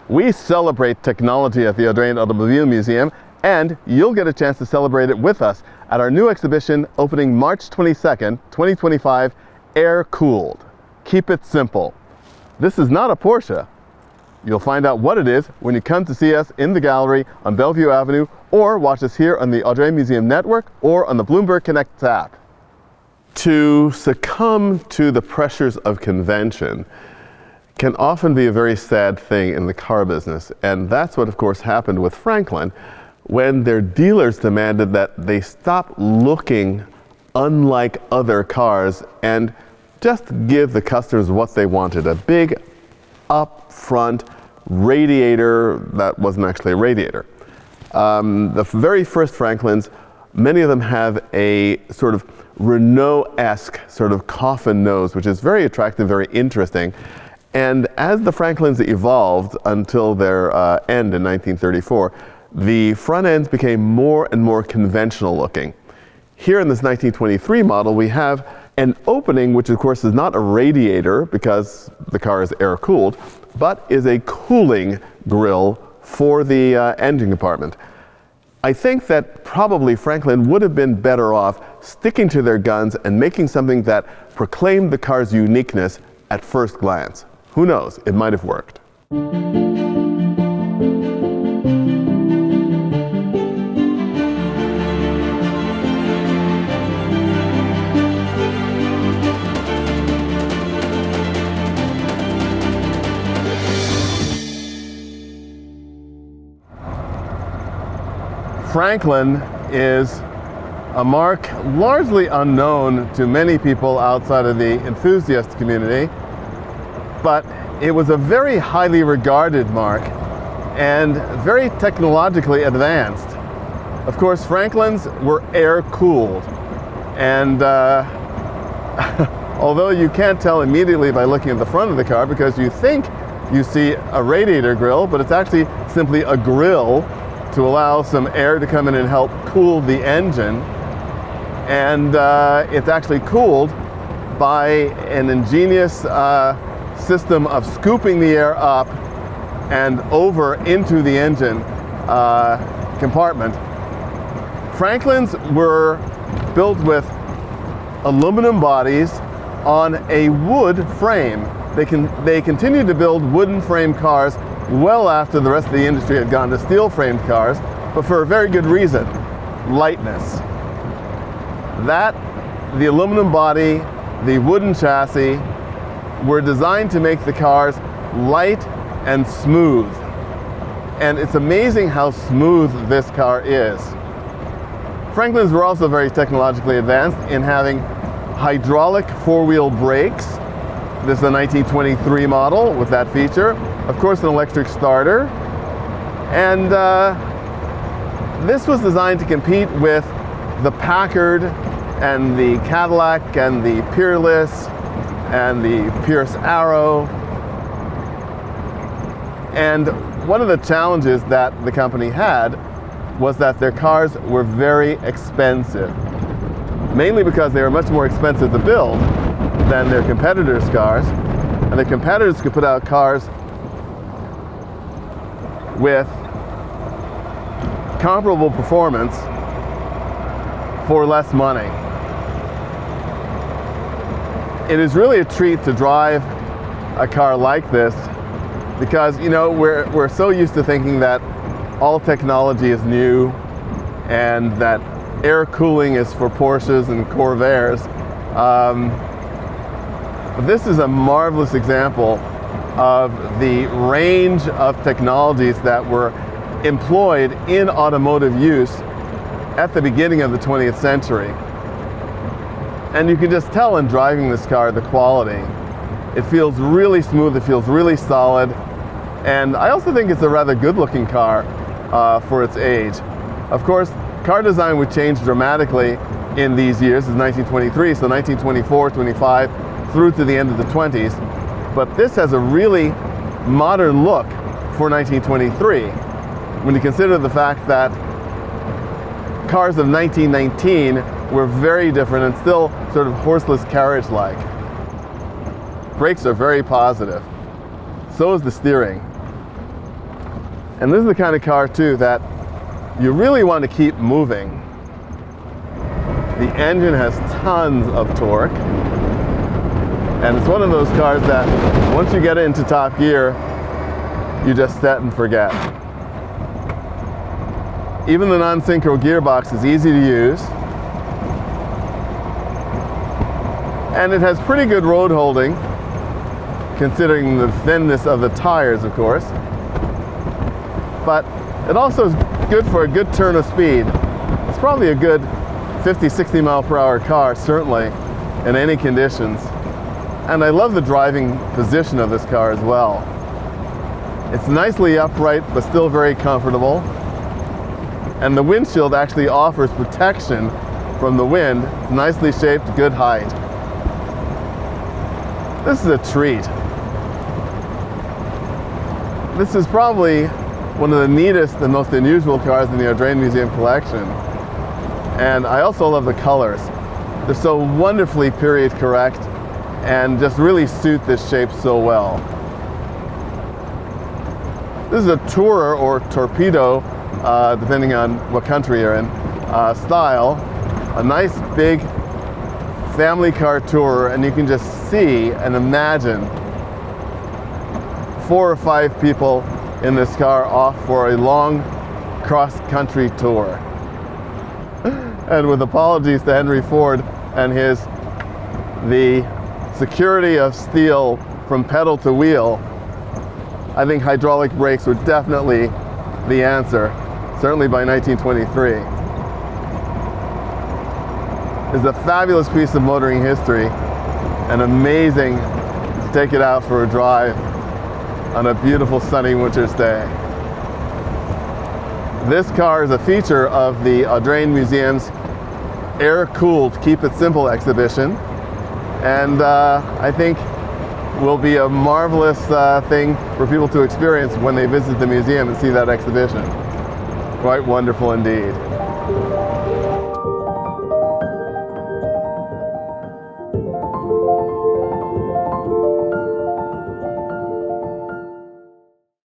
We celebrate technology at the Audrain Automobile Museum, and you'll get a chance to celebrate it with us at our new exhibition opening March 22nd, 2025, Air Cooled. Keep it simple. This is not a Porsche. You'll find out what it is when you come to see us in the gallery on Bellevue Avenue, or watch us here on the Audrain Museum Network or on the Bloomberg Connect app. To succumb to the pressures of convention can often be a very sad thing in the car business, and that's what of course happened with Franklin when their dealers demanded that they stop looking unlike other cars and just give the customers what they wanted, a big up-front radiator that wasn't actually a radiator. The very first Franklins, many of them have a sort of Renault-esque sort of coffin nose, which is very attractive, very interesting. And as the Franklins evolved until their end in 1934, the front ends became more and more conventional looking. Here in this 1923 model, we have an opening, which of course is not a radiator because the car is air-cooled, but is a cooling grill for the engine compartment. I think that probably Franklin would have been better off sticking to their guns and making something that proclaimed the car's uniqueness at first glance. Who knows, it might have worked. Franklin is a marque largely unknown to many people outside of the enthusiast community, but it was a very highly regarded marque and very technologically advanced. Of course, Franklins were air-cooled, and although you can't tell immediately by looking at the front of the car because you think you see a radiator grill, but it's actually simply a grill to allow some air to come in and help cool the engine. And it's actually cooled by an ingenious system of scooping the air up and over into the engine compartment. Franklins were built with aluminum bodies on a wood frame. They continued to build wooden frame cars well after the rest of the industry had gone to steel-framed cars, but for a very good reason: lightness. The aluminum body, the wooden chassis were designed to make the cars light and smooth. And it's amazing how smooth this car is. Franklins were also very technologically advanced in having hydraulic four-wheel brakes. This is a 1923 model with that feature. Of course, an electric starter. And this was designed to compete with the Packard and the Cadillac and the Peerless and the Pierce Arrow. And one of the challenges that the company had was that their cars were very expensive, mainly because they were much more expensive to build than their competitors' cars, and the competitors could put out cars with comparable performance for less money. It is really a treat to drive a car like this because, you know, we're so used to thinking that all technology is new and that air cooling is for Porsches and Corvairs. But this is a marvelous example of the range of technologies that were employed in automotive use at the beginning of the 20th century. And you can just tell in driving this car the quality. It feels really smooth, it feels really solid, and I also think it's a rather good-looking car for its age. Of course, car design would change dramatically in these years. It's 1923, so 1924, 25, through to the end of the 20s. But this has a really modern look for 1923 when you consider the fact that cars of 1919 were very different and still sort of horseless carriage-like. Brakes are very positive. So is the steering. And this is the kind of car too that you really want to keep moving. The engine has tons of torque, and it's one of those cars that once you get it into top gear, you just set and forget. Even the non-synchro gearbox is easy to use, and it has pretty good road holding considering the thinness of the tires, of course. But it also is good for a good turn of speed. It's probably a good 50-60 mile per hour car, certainly, in any conditions. And I love the driving position of this car as well. It's nicely upright, but still very comfortable. And the windshield actually offers protection from the wind. Nicely shaped, good height. This is a treat. This is probably one of the neatest and most unusual cars in the Audrain Museum collection. And I also love the colors. They're so wonderfully period correct and just really suit this shape so well. This is a tourer or torpedo, depending on what country you're in, style. A nice big family car tourer, and you can just see and imagine 4 or 5 people in this car off for a long cross-country tour. And with apologies to Henry Ford and the security of steel from pedal to wheel, I think hydraulic brakes were definitely the answer, certainly by 1923. It's a fabulous piece of motoring history and amazing to take it out for a drive on a beautiful sunny winter's day. This car is a feature of the Audrain Museum's Air-Cooled Keep It Simple exhibition, and I think will be a marvelous thing for people to experience when they visit the museum and see that exhibition. Quite wonderful indeed.